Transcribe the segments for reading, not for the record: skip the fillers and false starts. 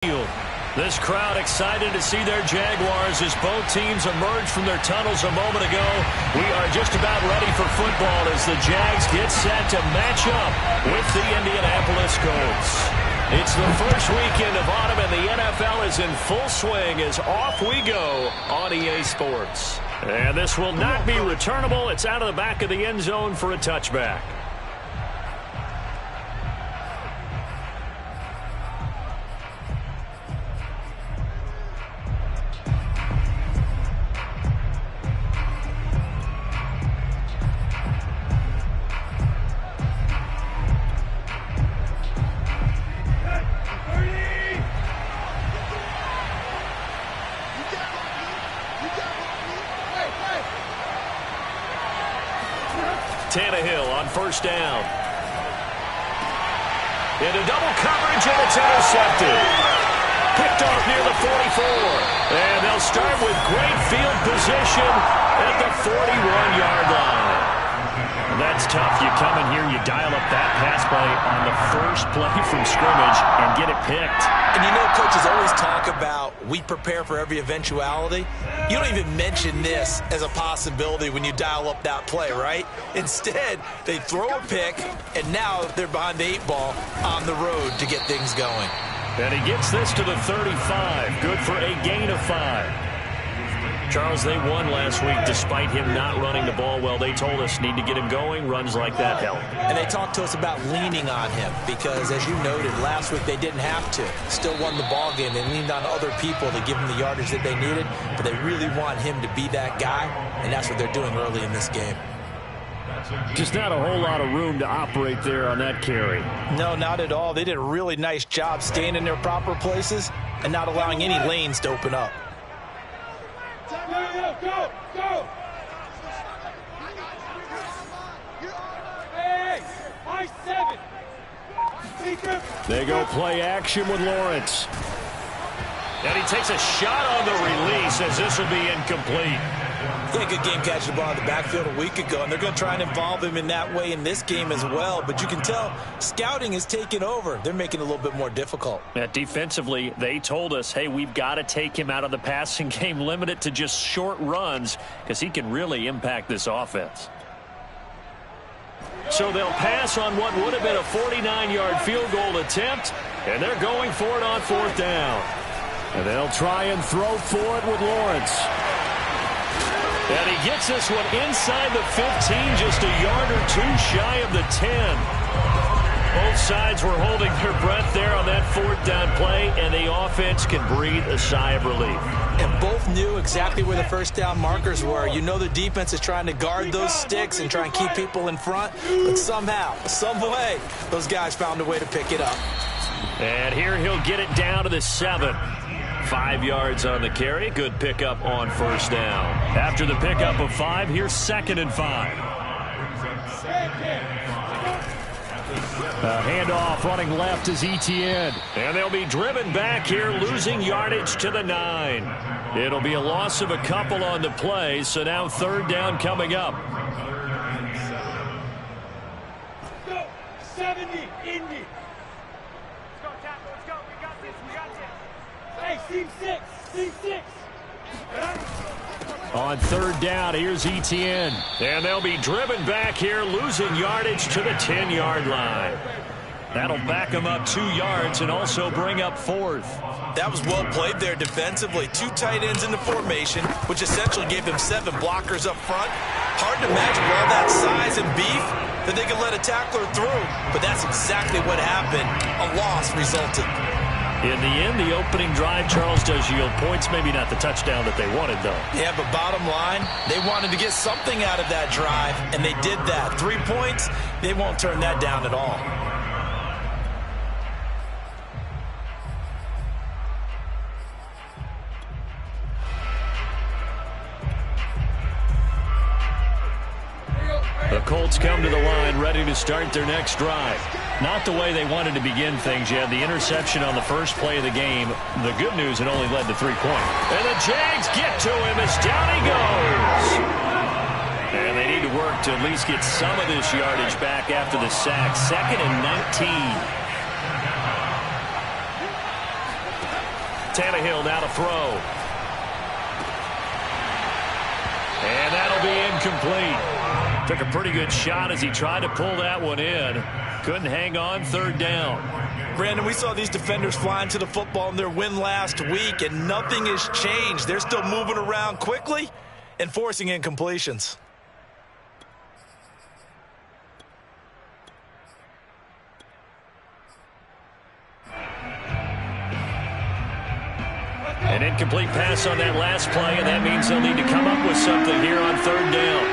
This crowd excited to see their Jaguars as both teams emerge from their tunnels a moment ago. We are just about ready for football as the Jags get set to match up with the Indianapolis Colts. It's the first weekend of autumn and the NFL is in full swing as off we go on EA Sports. And this will not be returnable. It's out of the back of the end zone for a touchback. Tannehill on first down. Into double coverage, and it's intercepted. Picked off near the 44. And they'll start with great field position at the 41-yard line. That's tough. You come in here, you dial up that pass play on the first play from scrimmage and get it picked. And you know, coaches always talk about we prepare for every eventuality. You don't even mention this as a possibility when you dial up that play, right? Instead, they throw a pick, and now they're behind the 8 ball on the road to get things going. And he gets this to the 35. Good for a gain of 5. Charles, they won last week despite him not running the ball well. They told us need to get him going. Runs like that help. And they talked to us about leaning on him because, as you noted, last week they didn't have to. Still won the ball game. They leaned on other people to give him the yardage that they needed, but they really want him to be that guy, and that's what they're doing early in this game. Just not a whole lot of room to operate there on that carry. No, not at all. They did a really nice job staying in their proper places and not allowing any lanes to open up. Go, go! Hey, 5-7. They go play action with Lawrence. And he takes a shot on the release as this will be incomplete. Yeah, good game catching the ball in the backfield a week ago, and they're going to try and involve him in that way in this game as well. But you can tell scouting is taking over. They're making it a little bit more difficult. Defensively, they told us, hey, we've got to take him out of the passing game, limit it to just short runs because he can really impact this offense. So they'll pass on what would have been a 49-yard field goal attempt, and they're going for it on 4th down. And they'll try and throw for it with Lawrence. And he gets this one inside the 15, just a yard or two shy of the 10. Both sides were holding their breath there on that 4th down play, and the offense can breathe a sigh of relief. And both knew exactly where the first down markers were. You know the defense is trying to guard those sticks and try and keep people in front, but somehow, some way, those guys found a way to pick it up. And here he'll get it down to the 7. 5 yards on the carry. Good pickup on first down. After the pickup of 5, here's 2nd and 5. Handoff running left is Etienne. And they'll be driven back here, losing yardage to the 9. It'll be a loss of a couple on the play, so now 3rd down coming up. Go, 70, Indy. Hey, team 6, team 6. On 3rd down, here's Etienne. And they'll be driven back here, losing yardage to the 10-yard line. That'll back them up 2 yards and also bring up 4th. That was well played there defensively. 2 tight ends in the formation, which essentially gave them 7 blockers up front. Hard to imagine with all that size and beef that they could let a tackler through. But that's exactly what happened. A loss resulted. In the end, the opening drive, Charles, does yield points. Maybe not the touchdown that they wanted, though. Yeah, but bottom line, they wanted to get something out of that drive, and they did that. 3 points, they won't turn that down at all. The Colts come to the line ready to start their next drive. Not the way they wanted to begin things. You had the interception on the first play of the game. The good news, it only led to 3 points. And the Jags get to him as down he goes. And they need to work to at least get some of this yardage back after the sack. 2nd and 19. Tannehill now to throw. And that'll be incomplete. Took a pretty good shot as he tried to pull that one in. Couldn't hang on, third down. Brandon, we saw these defenders flying to the football in their win last week, and nothing has changed. They're still moving around quickly and forcing incompletions. An incomplete pass on that last play, and that means they'll need to come up with something here on third down.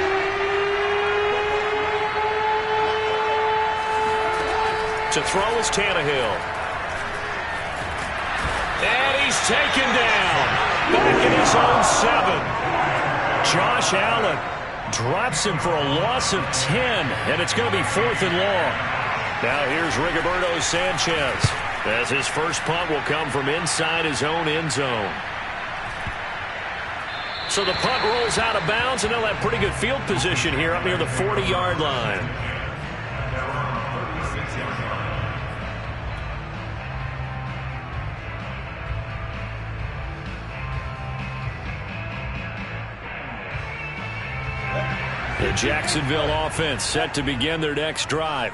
To throw is Tannehill. And he's taken down. Back in his own 7. Josh Allen drops him for a loss of 10, and it's going to be 4th and long. Now here's Rigoberto Sanchez, as his first punt will come from inside his own end zone. So the punt rolls out of bounds, and they'll have pretty good field position here up near the 40-yard line. The Jacksonville offense set to begin their next drive.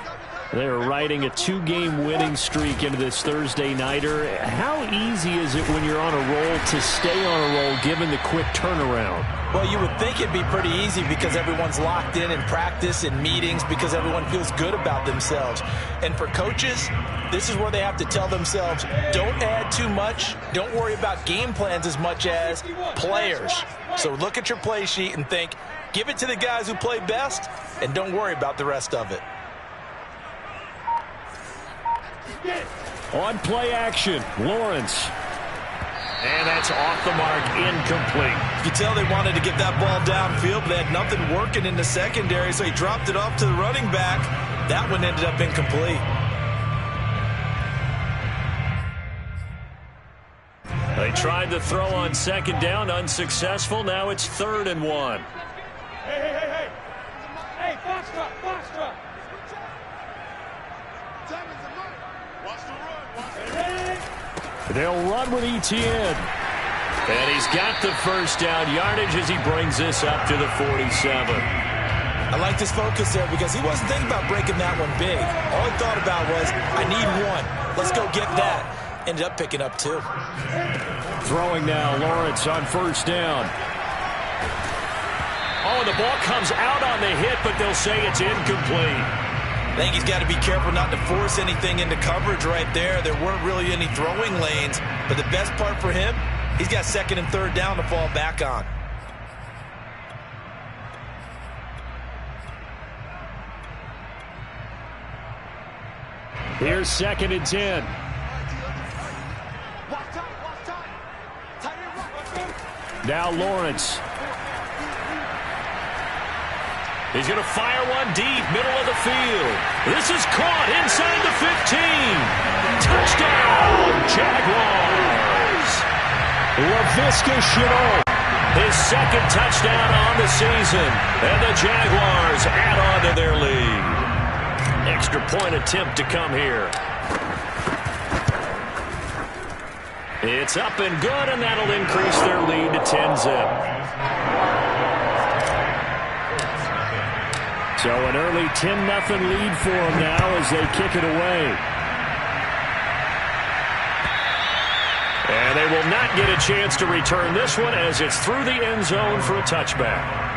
They're riding a 2-game winning streak into this Thursday nighter. How easy is it when you're on a roll to stay on a roll given the quick turnaround? Well, you would think it'd be pretty easy because everyone's locked in practice and meetings, because everyone feels good about themselves. And for coaches, this is where they have to tell themselves, don't add too much, don't worry about game plans as much as players. So look at your play sheet and think, give it to the guys who play best, and don't worry about the rest of it. On play action, Lawrence. And that's off the mark, incomplete. You could tell they wanted to get that ball downfield, but they had nothing working in the secondary, so he dropped it off to the running back. That one ended up incomplete. They tried to throw on second down, unsuccessful. Now it's 3rd and 1. Hey. Hey, box drop. They'll run with Etienne. And he's got the first down yardage as he brings this up to the 47. I like this focus there because he wasn't thinking about breaking that one big. All he thought about was, I need one. Let's go get that. Ended up picking up 2. Throwing now, Lawrence on first down. Oh, the ball comes out on the hit, but they'll say it's incomplete. I think he's got to be careful not to force anything into coverage right there. There weren't really any throwing lanes, but the best part for him, he's got 2nd and 3rd down to fall back on. Here's 2nd and 10. Now Lawrence. He's going to fire one deep, middle of the field. This is caught inside the 15. Touchdown, Jaguars. Laviska Shenault, his 2nd touchdown on the season. And the Jaguars add on to their lead. Extra point attempt to come here. It's up and good, and that'll increase their lead to 10-zip. So an early 10-0 lead for them now as they kick it away. And they will not get a chance to return this one as it's through the end zone for a touchback.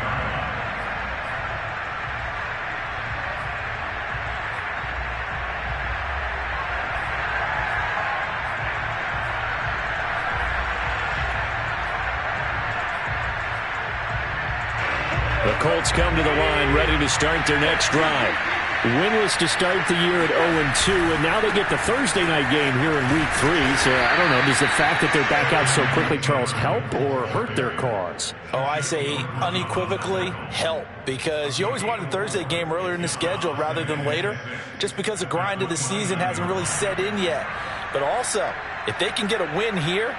The Colts come to the line ready to start their next drive. Winless to start the year at 0-2, and now they get the Thursday night game here in Week 3. So, I don't know, does the fact that they're back out so quickly, Charles, help or hurt their cause? Oh, I say unequivocally help, because you always wanted the Thursday game earlier in the schedule rather than later, just because the grind of the season hasn't really set in yet. But also, if they can get a win here,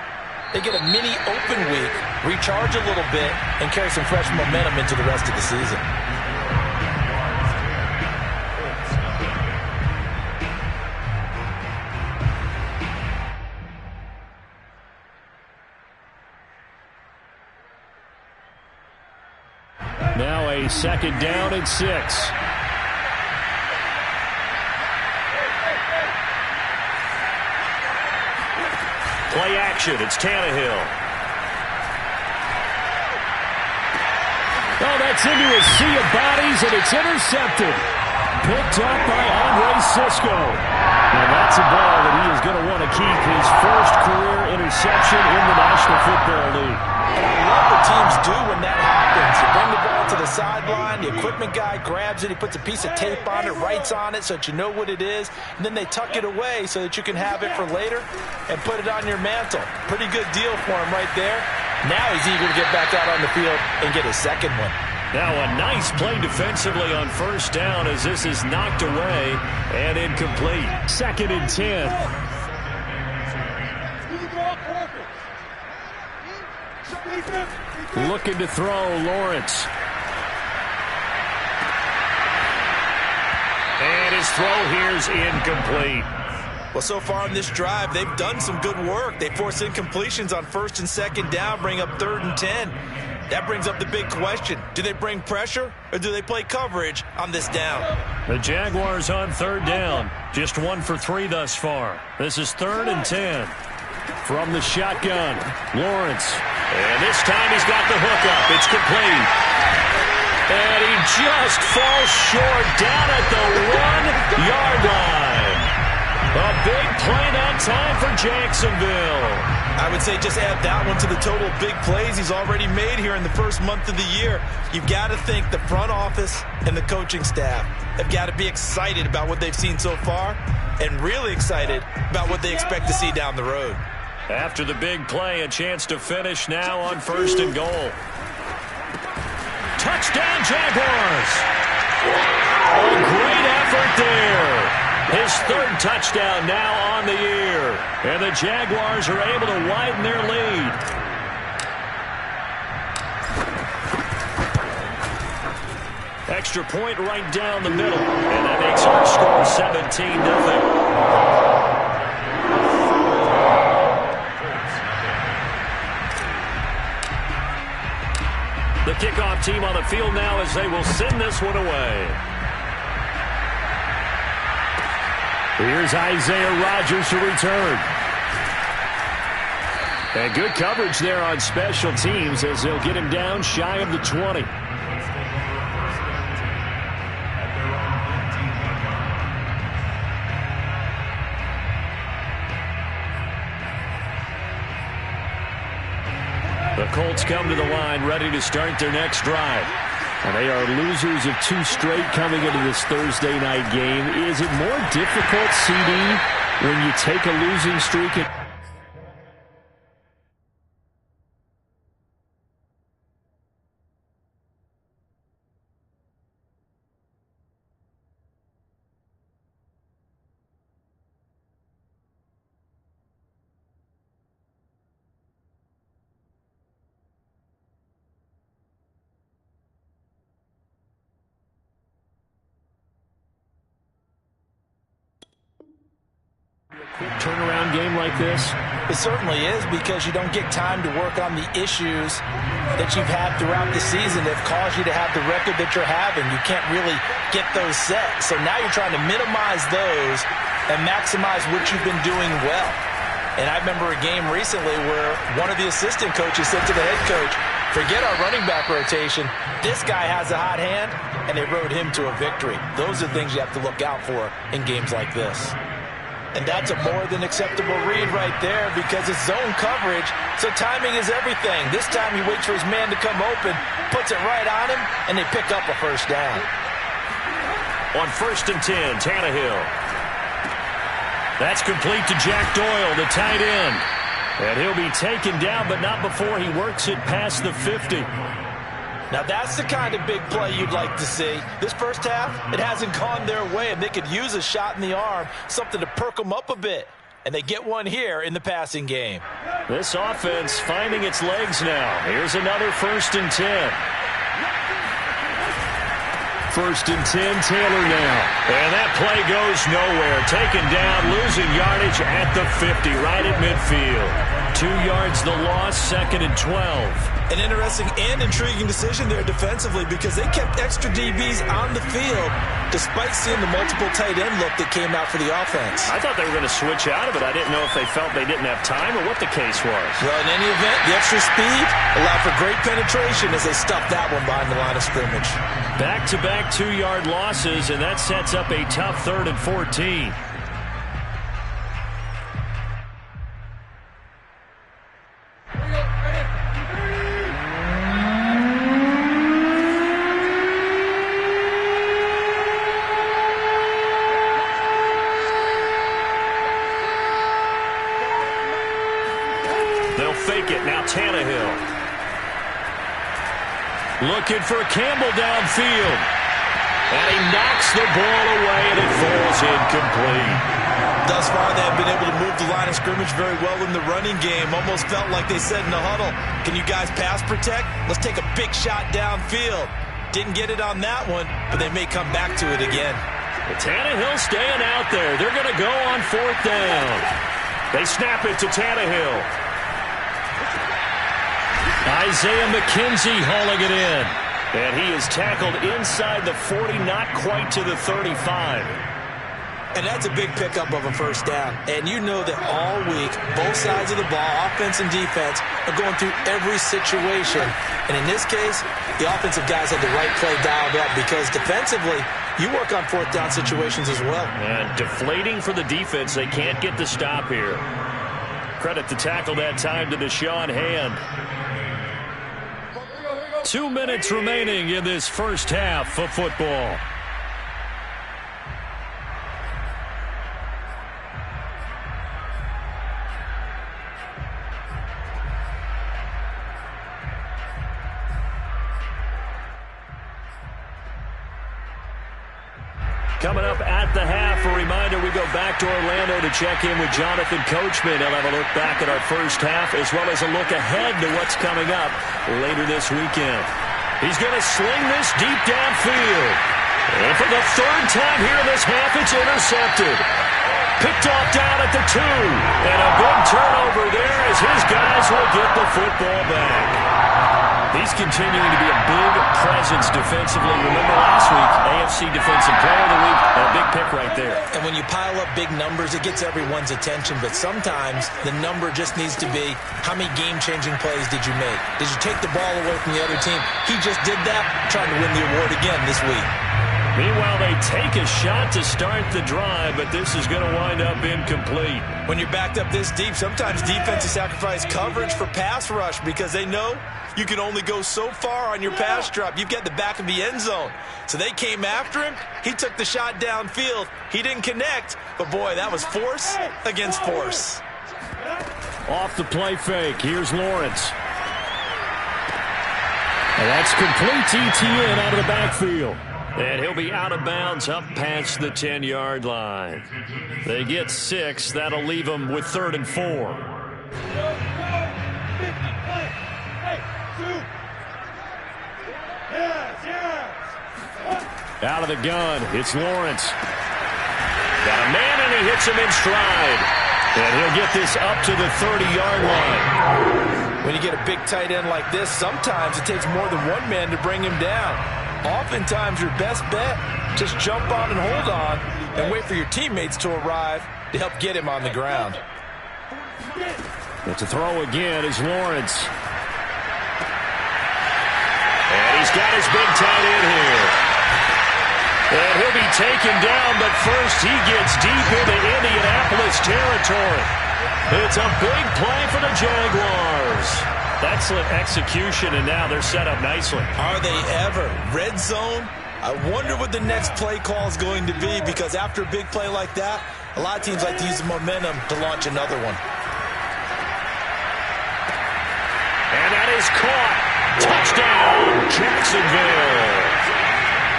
they get a mini open week, recharge a little bit, and carry some fresh momentum into the rest of the season. Now a 2nd down and 6. Play action. It's Tannehill. Oh, that's into a sea of bodies, and it's intercepted. Picked up by Andre Sisco. And that's a ball that he is going to want to keep, his first career interception in the National Football League. And I love what teams do when that happens. You bring the ball to the sideline, the equipment guy grabs it, he puts a piece of tape on it, writes on it so that you know what it is, and then they tuck it away so that you can have it for later and put it on your mantle. Pretty good deal for him right there. Now he's eager to get back out on the field and get his second one. Now a nice play defensively on 1st down as this is knocked away and incomplete. 2nd and 10. Looking to throw, Lawrence. And his throw here is incomplete. Well, so far on this drive, they've done some good work. They force incompletions on 1st and 2nd down, bring up 3rd and 10. That brings up the big question. Do they bring pressure or do they play coverage on this down? The Jaguars on 3rd down. Just 1 for 3 thus far. This is 3rd and 10. From the shotgun, Lawrence. And this time he's got the hook up. It's complete. And he just falls short down at the 1-yard line. A big play that time for Jacksonville. I would say just add that one to the total big plays he's already made here in the first month of the year. You've got to think the front office and the coaching staff have got to be excited about what they've seen so far and really excited about what they expect to see down the road. After the big play, a chance to finish now on 1st and goal. Touchdown, Jaguars! A great effort there. His 3rd touchdown now on the year. And the Jaguars are able to widen their lead. Extra point right down the middle. And that makes our score 17-0. The kickoff team on the field now as they will send this one away. Here's Isaiah Rodgers to return. And good coverage there on special teams as they'll get him down shy of the 20. The Colts come to the line ready to start their next drive. And they are losers of 2 straight coming into this Thursday night game. Is it more difficult, CD, when you take a losing streak? Quick turnaround game like this? It certainly is, because you don't get time to work on the issues that you've had throughout the season that have caused you to have the record that you're having. You can't really get those set. So now you're trying to minimize those and maximize what you've been doing well. And I remember a game recently where one of the assistant coaches said to the head coach, forget our running back rotation. This guy has a hot hand, and they rode him to a victory. Those are things you have to look out for in games like this. And that's a more than acceptable read right there, because it's zone coverage, so timing is everything. This time he waits for his man to come open, puts it right on him, and they pick up a 1st down. On 1st and 10, Tannehill. That's complete to Jack Doyle, the tight end. And he'll be taken down, but not before he works it past the 50. Now that's the kind of big play you'd like to see. This first half, it hasn't gone their way, and they could use a shot in the arm, something to perk them up a bit. And they get one here in the passing game. This offense finding its legs now. Here's another 1st and 10. 1st and 10, Taylor now. And that play goes nowhere. Taken down, losing yardage at the 50, right at midfield. 2 yards the loss, 2nd and 12. An interesting and intriguing decision there defensively because they kept extra DBs on the field despite seeing the multiple tight end look that came out for the offense. I thought they were going to switch out of it. I didn't know if they felt they didn't have time or what the case was. Well, in any event, the extra speed allowed for great penetration as they stuffed that one behind the line of scrimmage. Back-to-back 2-yard losses, and that sets up a tough 3rd and 14. Fake it. Now Tannehill. Looking for Campbell downfield. And he knocks the ball away, and it falls incomplete. Thus far, they have been able to move the line of scrimmage very well in the running game. Almost felt like they said in the huddle, can you guys pass protect? Let's take a big shot downfield. Didn't get it on that one, but they may come back to it again. Tannehill staying out there. They're going to go on 4th down. They snap it to Tannehill. Isaiah McKenzie hauling it in. And he is tackled inside the 40, not quite to the 35. And that's a big pickup of a first down. And you know that all week, both sides of the ball, offense and defense, are going through every situation. And in this case, the offensive guys had the right play dialed up because defensively, you work on 4th down situations as well. And deflating for the defense. They can't get the stop here. Credit the tackle that time to Deshaun Hand. 2 minutes remaining in this first half of football. Coming up at the half, a reminder, we go back to Orlando to check in with Jonathan Coachman. He'll have a look back at our first half as well as a look ahead to what's coming up later this weekend. He's going to sling this deep downfield. And for the 3rd time here in this half, it's intercepted. Picked off down at the 2. And a big turnover there as his guys will get the football back. He's continuing to be a big presence defensively. Remember last week, AFC Defensive Player of the Week, and a big pick right there. And when you pile up big numbers, it gets everyone's attention. But sometimes the number just needs to be, how many game-changing plays did you make? Did you take the ball away from the other team? He just did that, trying to win the award again this week. Meanwhile, they take a shot to start the drive, but this is going to wind up incomplete. When you're backed up this deep, sometimes defenses sacrifice coverage for pass rush because they know you can only go so far on your pass drop. You've got the back of the end zone. So they came after him. He took the shot downfield. He didn't connect, but boy, that was force against force. Off the play fake, here's Lawrence. And that's complete to Etienne out of the backfield. And he'll be out of bounds up past the 10-yard line. They get 6. That'll leave them with 3rd and 4. Out of the gun, it's Lawrence. Got a man, and he hits him in stride. And he'll get this up to the 30-yard line. When you get a big tight end like this, sometimes it takes more than one man to bring him down. Oftentimes, your best bet, just jump on and hold on and wait for your teammates to arrive to help get him on the ground. And to throw again is Lawrence. And he's got his big tight end here. And he'll be taken down, but first he gets deep into Indianapolis territory. It's a big play for the Jaguars. Excellent execution, and now they're set up nicely. Are they ever? Red zone? I wonder what the next play call is going to be because after a big play like that, a lot of teams like to use the momentum to launch another one. And that is caught. Touchdown, Jacksonville.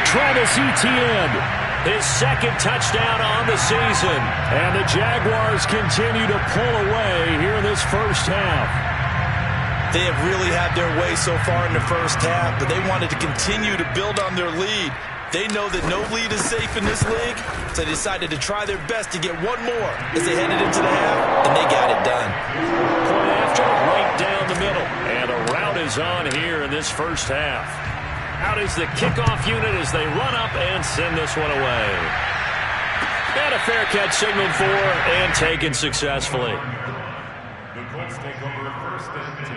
Travis Etienne, his 2nd touchdown on the season. And the Jaguars continue to pull away here in this first half. They have really had their way so far in the first half, but they wanted to continue to build on their lead. They know that no lead is safe in this league, so they decided to try their best to get one more as they headed into the half, and they got it done. Point after, right down the middle. And a route is is on here in this first half. Out is the kickoff unit as they run up and send this one away. And a fair catch signaled for and taken successfully. The Colts take over first and 10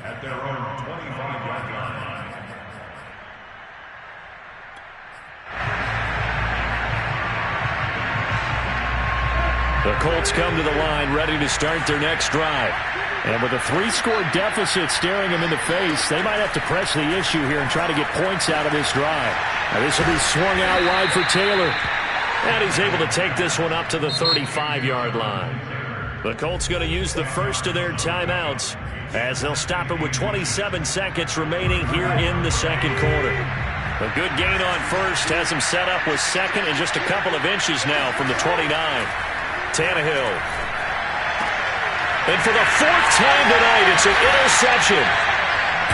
at their own 25-yard line. The Colts come to the line ready to start their next drive. And with a 3-score deficit staring them in the face, they might have to press the issue here and try to get points out of this drive. Now this will be swung out wide for Taylor. And he's able to take this one up to the 35-yard line. The Colts going to use the first of their timeouts as they'll stop it with 27 seconds remaining here in the second quarter. A good gain on first has him set up with second and just a couple of inches now from the 29. Tannehill. And for the fourth time tonight, it's an interception.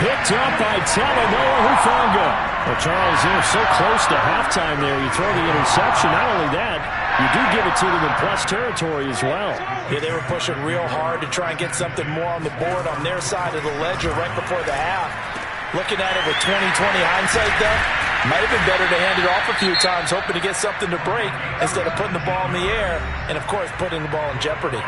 Picked up by Talanoa Hufanga. Well, Charles, they're so close to halftime there. You throw the interception. Not only that, you do give it to them in plus territory as well. Yeah, they were pushing real hard to try and get something more on the board on their side of the ledger right before the half. Looking at it with 20/20 hindsight, though, might have been better to hand it off a few times, hoping to get something to break instead of putting the ball in the air and, of course, putting the ball in jeopardy.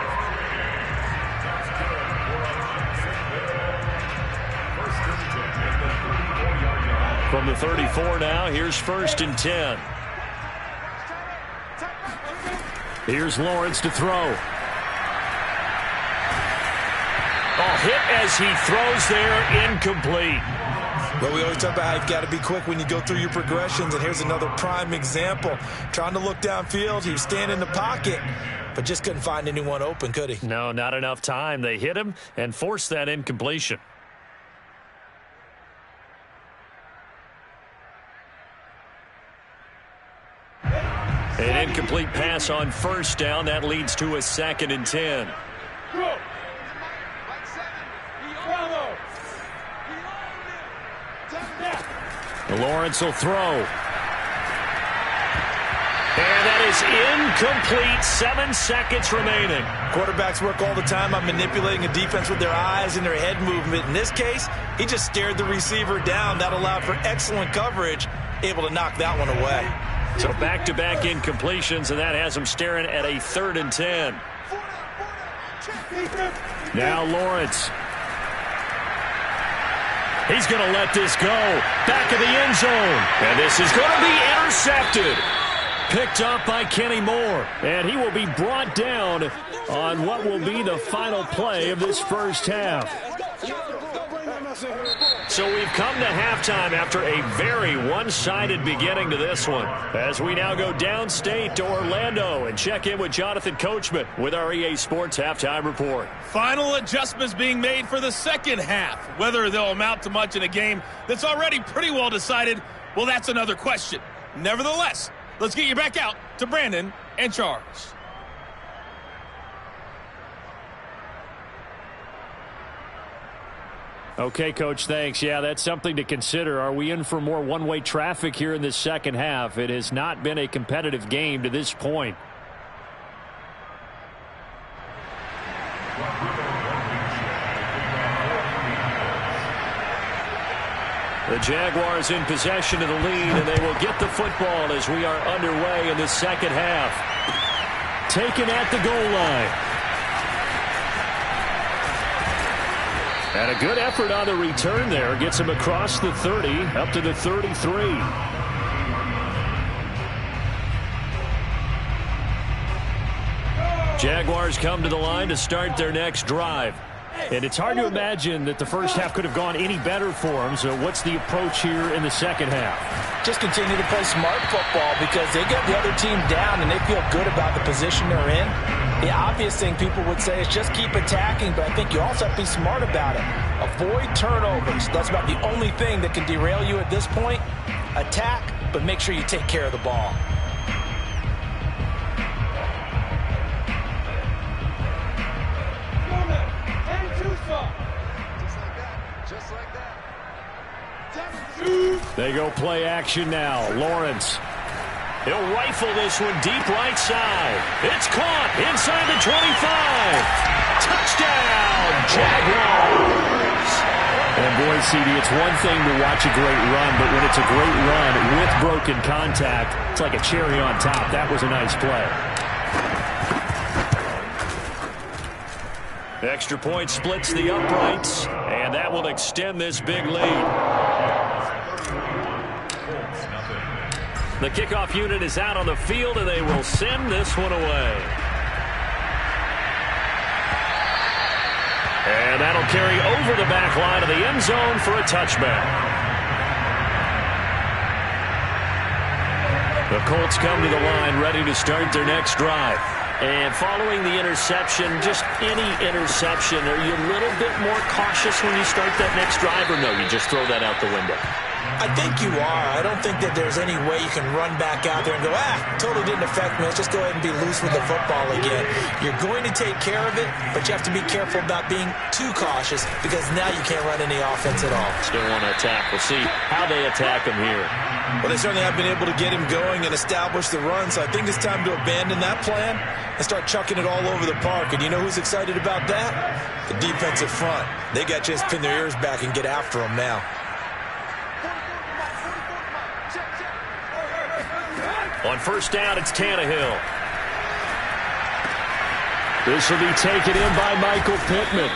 From the 34 now, here's first and 10. Here's Lawrence to throw. Hit as he throws there, incomplete. But we always talk about how you've got to be quick when you go through your progressions, and here's another prime example. Trying to look downfield, he was standing in the pocket, but just couldn't find anyone open, could he? No, not enough time. They hit him and forced that incompletion. An incomplete pass on first down. That leads to a second and 10. Lawrence will throw. And that is incomplete. 7 seconds remaining. Quarterbacks work all the time on manipulating a defense with their eyes and their head movement. In this case, he just stared the receiver down. That allowed for excellent coverage, able to knock that one away. So back-to-back incompletions, and that has him staring at a 3rd and 10. Now Lawrence. He's going to let this go. Back of the end zone. And this is going to be intercepted. Picked up by Kenny Moore. And he will be brought down on what will be the final play of this first half. So we've come to halftime after a very one-sided beginning to this one. As we now go downstate to Orlando and check in with Jonathan Coachman with our EA Sports Halftime Report. Final adjustments being made for the second half. Whether they'll amount to much in a game that's already pretty well decided, well, that's another question. Nevertheless, let's get you back out to Brandon and Charles. Okay, Coach, thanks. Yeah, that's something to consider. Are we in for more one-way traffic here in this second half? It has not been a competitive game to this point. The Jaguars in possession of the lead, and they will get the football as we are underway in the second half. Taken at the goal line. And a good effort on the return there. Gets him across the 30, up to the 33. Jaguars come to the line to start their next drive. And it's hard to imagine that the first half could have gone any better for them. So what's the approach here in the second half? Just continue to play smart football because they get the other team down and they feel good about the position they're in. The obvious thing people would say is just keep attacking, but I think you also have to be smart about it. Avoid turnovers. That's about the only thing that can derail you at this point. Attack, but make sure you take care of the ball. They go play action now. Lawrence. He'll rifle this one deep right side. It's caught inside the 25. Touchdown, Jaguars. And boy, CD, it's one thing to watch a great run, but when it's a great run with broken contact, it's like a cherry on top. That was a nice play. The extra point splits the uprights, and that will extend this big lead. The kickoff unit is out on the field, and they will send this one away. And that'll carry over the back line of the end zone for a touchback. The Colts come to the line ready to start their next drive. And following the interception, just any interception, are you a little bit more cautious when you start that next drive, or no, you just throw that out the window? I think you are. I don't think that there's any way you can run back out there and go, totally didn't affect me. Let's just go ahead and be loose with the football again. You're going to take care of it, but you have to be careful about being too cautious because now you can't run any offense at all. Still want to attack. We'll see how they attack him here. Well, they certainly have been able to get him going and establish the run, so I think it's time to abandon that plan and start chucking it all over the park. And you know who's excited about that? The defensive front. They got to just pin their ears back and get after him now. On first down, it's Tannehill. This will be taken in by Michael Pittman.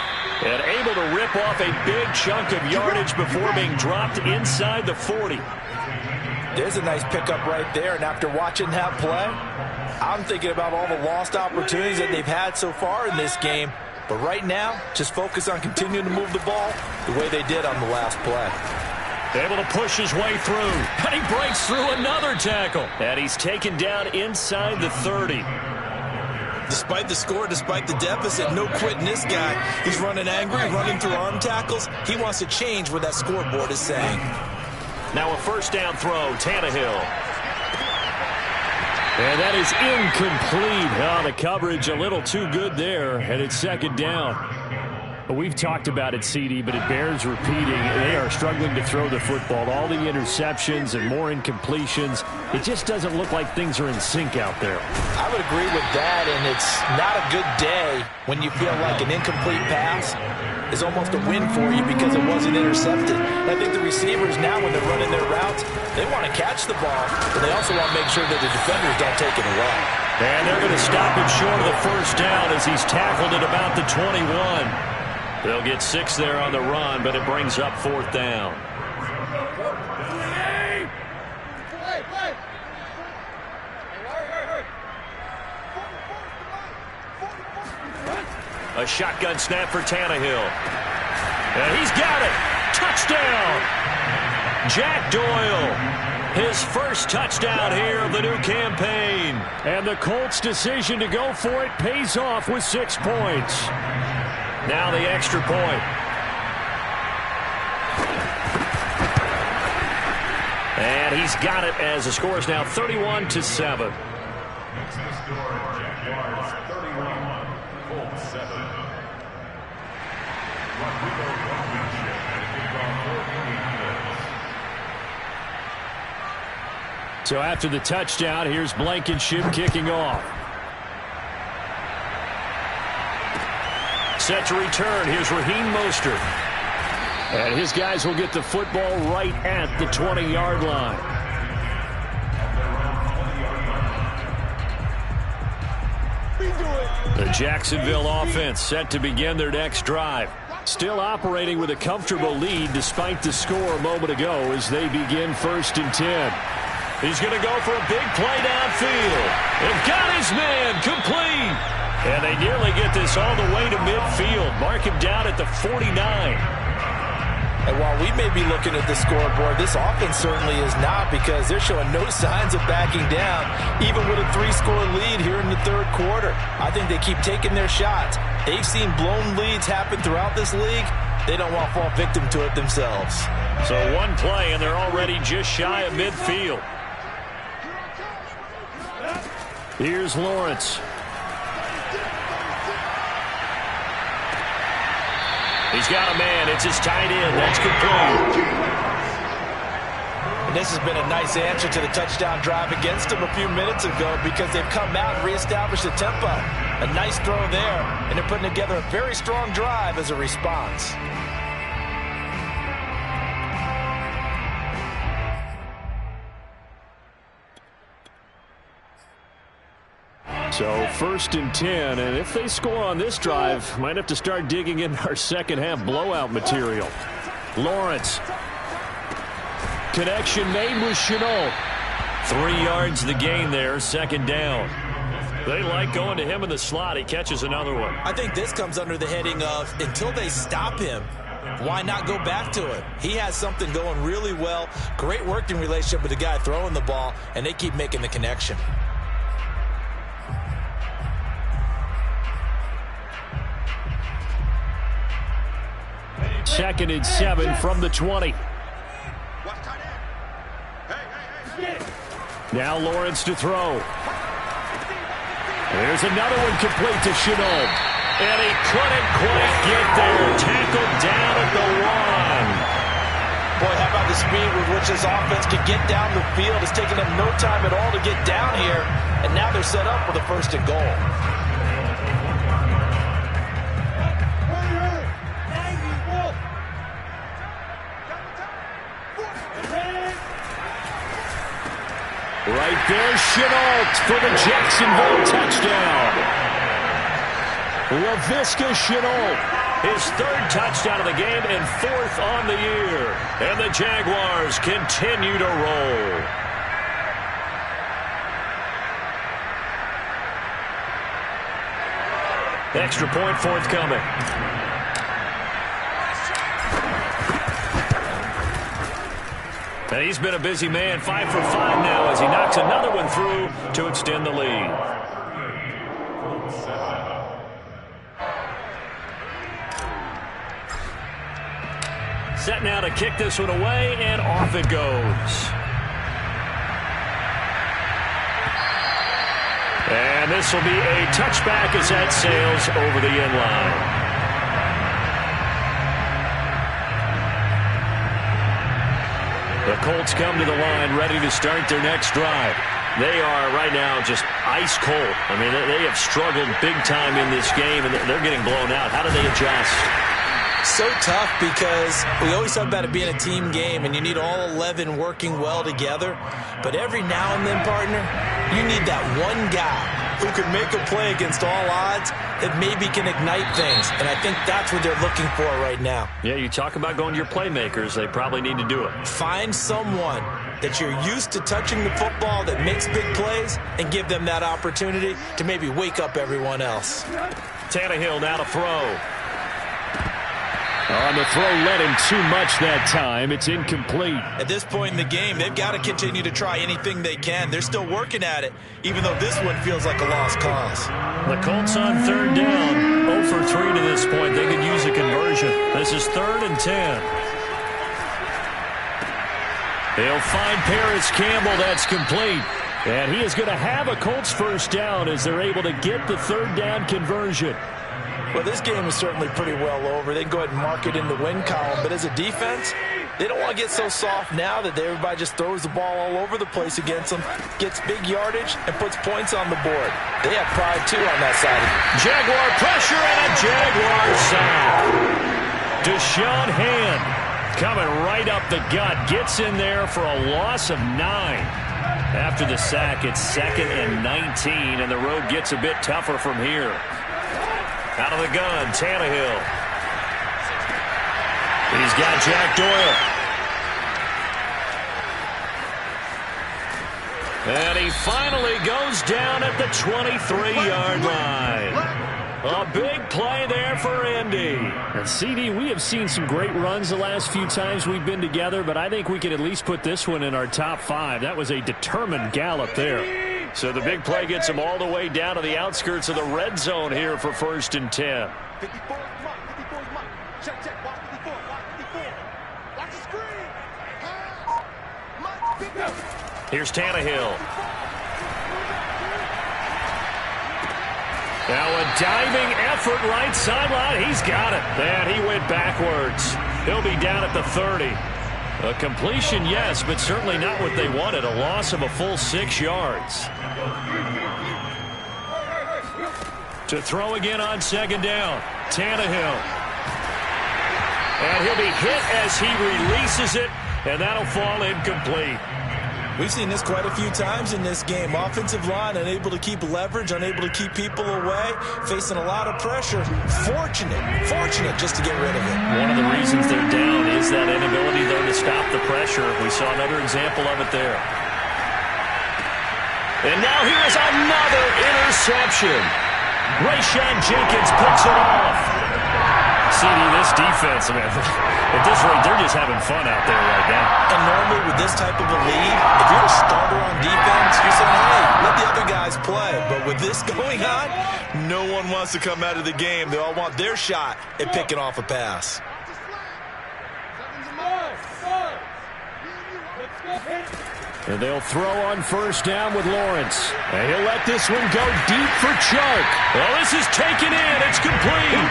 And able to rip off a big chunk of yardage before being dropped inside the 40. There's a nice pickup right there, and after watching that play, I'm thinking about all the lost opportunities that they've had so far in this game. But right now, just focus on continuing to move the ball the way they did on the last play. Able to push his way through, and he breaks through another tackle. And he's taken down inside the 30. Despite the score, despite the deficit, no quitting this guy. He's running angry, running through arm tackles. He wants to change what that scoreboard is saying. Now a first down throw, Tannehill. And that is incomplete. Oh, the coverage a little too good there, and it's second down. We've talked about it, CD, but it bears repeating. They are struggling to throw the football. All the interceptions and more incompletions. It just doesn't look like things are in sync out there. I would agree with that, and it's not a good day when you feel like an incomplete pass is almost a win for you because it wasn't intercepted. And I think the receivers now, when they're running their routes, they want to catch the ball, but they also want to make sure that the defenders don't take it away. And they're going to stop him short of the first down as he's tackled at about the 21. They'll get 6 there on the run, but it brings up fourth down. A shotgun snap for Tannehill. And he's got it. Touchdown. Jack Doyle. His first touchdown here of the new campaign. And the Colts' decision to go for it pays off with 6 points. Now the extra point. And he's got it as the score is now 31-7. So after the touchdown, here's Blankenship kicking off. Set to return. Here's Raheem Mostert. And his guys will get the football right at the 20-yard line. The Jacksonville offense set to begin their next drive. Still operating with a comfortable lead despite the score a moment ago as they begin 1st and 10. He's going to go for a big play downfield. And got his man complete. And they nearly get this all the way to midfield. Mark him down at the 49. And while we may be looking at the scoreboard, this offense certainly is not, because they're showing no signs of backing down, even with a 3-score lead here in the third quarter. I think they keep taking their shots. They've seen blown leads happen throughout this league. They don't want to fall victim to it themselves. So one play, and they're already just shy of midfield. Here's Lawrence. He's got a man. It's his tight end. That's complete. And this has been a nice answer to the touchdown drive against them a few minutes ago, because they've come out and reestablished the tempo. A nice throw there, and they're putting together a very strong drive as a response. So 1st and 10, and if they score on this drive, might have to start digging in our second half blowout material. Lawrence. Connection made with Chenault. 3 yards the gain there, 2nd down. They like going to him in the slot. He catches another one. I think this comes under the heading of until they stop him, why not go back to it? He has something going really well. Great working relationship with the guy throwing the ball, and they keep making the connection. 2nd and 7 from the 20. Now Lawrence to throw. There's another one complete to Chenault. And he couldn't quite get there. Tackled down at the 1. Boy, how about the speed with which this offense can get down the field? It's taken them no time at all to get down here. And now they're set up for the 1st and goal. Right there, Chenault for the Jacksonville touchdown. Laviska Chenault, his 3rd touchdown of the game and 4th on the year. And the Jaguars continue to roll. Extra point forthcoming. And he's been a busy man, 5 for 5 now as he knocks another one through to extend the lead. Set now to kick this one away, and off it goes. And this will be a touchback as that sails over the end line. The Colts come to the line ready to start their next drive. They are right now just ice cold. I mean, they have struggled big time in this game, and they're getting blown out. How do they adjust? So tough because we always talk about it being a team game, and you need all 11 working well together. But every now and then, partner, you need that one guy who can make a play against all odds that maybe can ignite things. And I think that's what they're looking for right now. Yeah, you talk about going to your playmakers. They probably need to do it. Find someone that you're used to touching the football that makes big plays and give them that opportunity to maybe wake up everyone else. Tannehill now to throw. On the throw, led him too much that time. It's incomplete. At this point in the game, they've got to continue to try anything they can. They're still working at it, even though this one feels like a lost cause. The Colts on 3rd down. 0 for 3 to this point. They could use a conversion. This is 3rd and 10. They'll find Paris Campbell. That's complete. And he is going to have a Colts 1st down as they're able to get the 3rd down conversion. Well, this game is certainly pretty well over. They can go ahead and mark it in the win column. But as a defense, they don't want to get so soft now that everybody just throws the ball all over the place against them, gets big yardage, and puts points on the board. They have pride, too, on that side. Jaguar pressure and a Jaguar sack. Deshaun Hand coming right up the gut. Gets in there for a loss of 9. After the sack, it's 2nd and 19, and the road gets a bit tougher from here. Out of the gun, Tannehill. He's got Jack Doyle. And he finally goes down at the 23-yard line. A big play there for Indy. And CD, we have seen some great runs the last few times we've been together, but I think we can at least put this one in our top 5. That was a determined gallop there. So the big play gets him all the way down to the outskirts of the red zone here for 1st and 10. Here's Tannehill. Now a diving effort right sideline. He's got it. And he went backwards. He'll be down at the 30. A completion, yes, but certainly not what they wanted. A loss of a full 6 yards. To throw again on 2nd down. Tannehill. And he'll be hit as he releases it, and that'll fall incomplete. We've seen this quite a few times in this game. Offensive line unable to keep leverage, unable to keep people away, facing a lot of pressure. Fortunate just to get rid of it. One of the reasons they're down is that inability, though, to stop the pressure. We saw another example of it there. And now here is another interception. Rayshawn Jenkins picks it off. CD, this defense, man, at this rate, they're just having fun out there right now. And normally with this type of a lead, if you're a starter on defense, you're saying, hey, let the other guys play. But with this going on, no one wants to come out of the game. They all want their shot at picking off a pass. And they'll throw on first down with Lawrence. And he'll let this one go deep for Chark. Well, this is taken in. It's complete.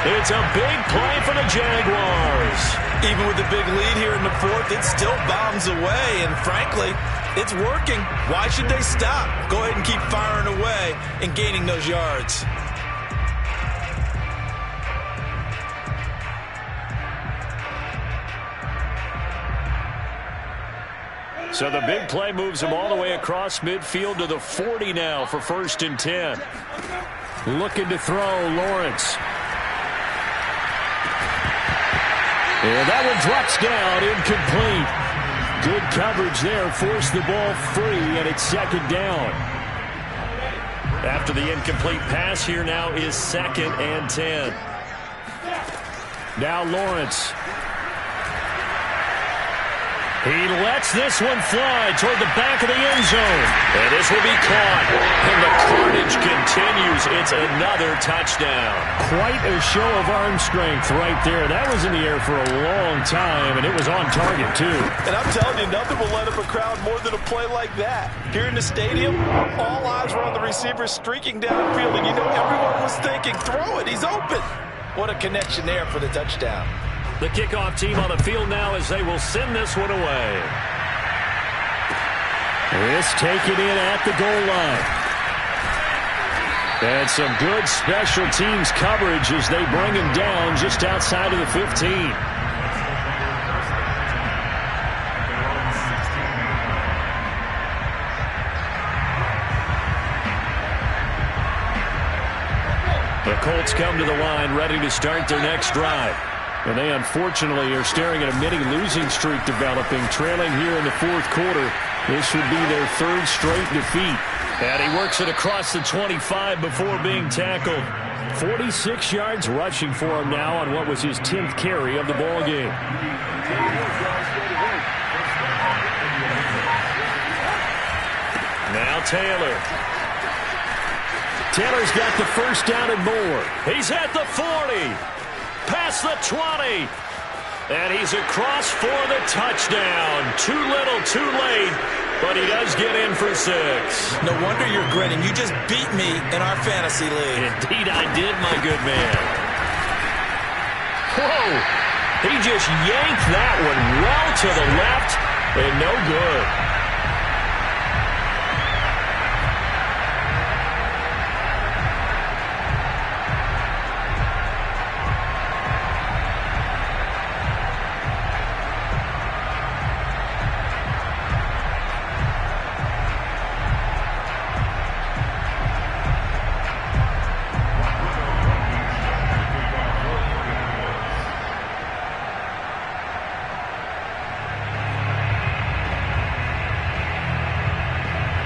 It's a big play for the Jaguars. Even with the big lead here in the fourth, it still bombs away. And frankly, it's working. Why should they stop? Go ahead and keep firing away and gaining those yards. So the big play moves him all the way across midfield to the 40 now for 1st and 10. Looking to throw, Lawrence. And that one drops down, incomplete. Good coverage there, forced the ball free, and it's 2nd down. After the incomplete pass, here now is 2nd and 10. Now Lawrence. He lets this one fly toward the back of the end zone. And this will be caught. And the carnage continues. It's another touchdown. Quite a show of arm strength right there. That was in the air for a long time, and it was on target, too. And I'm telling you, nothing will let up a crowd more than a play like that. Here in the stadium, all eyes were on the receiver streaking downfield, and you know everyone was thinking, throw it, he's open. What a connection there for the touchdown. The kickoff team on the field now as they will send this one away. This taken in at the goal line. And some good special teams coverage as they bring him down just outside of the 15. The Colts come to the line ready to start their next drive. And they unfortunately are staring at a mini-losing streak developing, trailing here in the 4th quarter. This would be their 3rd straight defeat. And he works it across the 25 before being tackled. 46 yards rushing for him now on what was his 10th carry of the ball game. Now Taylor. Taylor's got the first down and more. He's at the 40. Past the 20. And he's across for the touchdown. Too little, too late. But he does get in for 6. No wonder you're grinning. You just beat me in our fantasy league. Indeed I did, my good man. Whoa. He just yanked that one well to the left. And no good.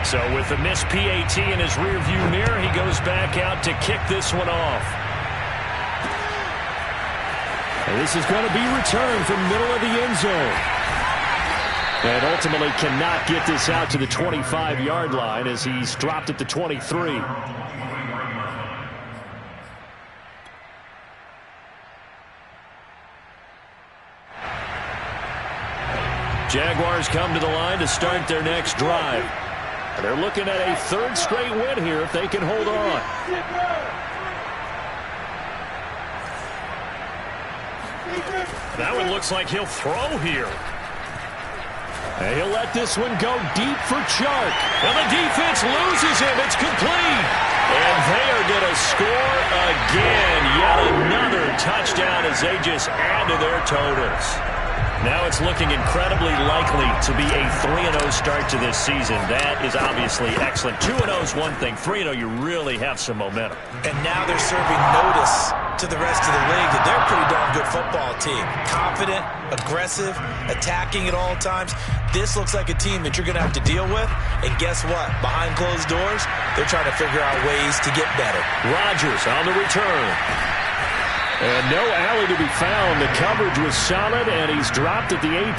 So with the missed PAT in his rearview mirror, he goes back out to kick this one off. And this is going to be returned from middle of the end zone. And ultimately cannot get this out to the 25-yard line as he's dropped at the 23. Jaguars come to the line to start their next drive. They're looking at a 3rd straight win here if they can hold on. That one looks like he'll throw here. And he'll let this one go deep for Chark. And the defense loses him. It's complete. And they are going to score again. Yet another touchdown as they just add to their totals. Now it's looking incredibly likely to be a 3-0 start to this season. That is obviously excellent. 2-0 is one thing. 3-0, you really have some momentum. And now they're serving notice to the rest of the league that they're a pretty darn good football team. Confident, aggressive, attacking at all times. This looks like a team that you're going to have to deal with. And guess what? Behind closed doors, they're trying to figure out ways to get better. Rodgers on the return. And no alley to be found. The coverage was solid, and he's dropped at the 18.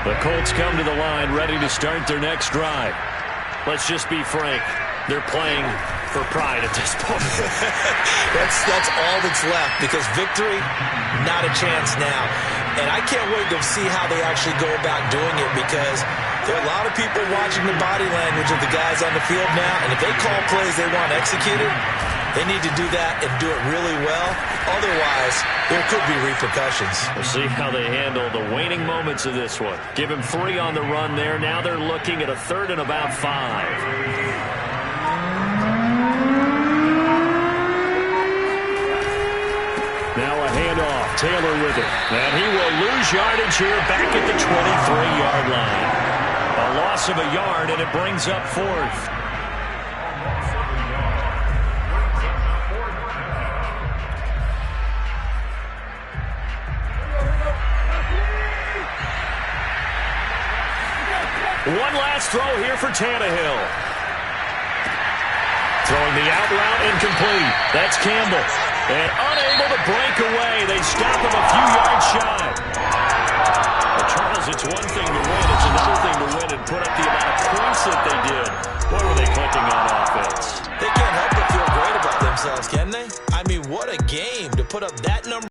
The Colts come to the line, ready to start their next drive. Let's just be frank. They're playing for pride at this point. That's all that's left, because victory, not a chance now. And I can't wait to see how they actually go about doing it, because there are a lot of people watching the body language of the guys on the field now, and if they call plays they want executed, they need to do that and do it really well. Otherwise, there could be repercussions. We'll see how they handle the waning moments of this one. Give him 3 on the run there. Now they're looking at a 3rd and about 5. Now a handoff. Taylor with it. And he will lose yardage here back at the 23-yard line. A loss of a yard, and it brings up 4th. One last throw here for Tannehill. Throwing the out route incomplete. That's Campbell. And unable to break away. They stop him a few yards shy. Well, Charles, it's one thing to win. It's another thing to win and put up the amount of points that they did. What were they clicking on offense? They can't help but feel great about themselves, can they? I mean, what a game to put up that number.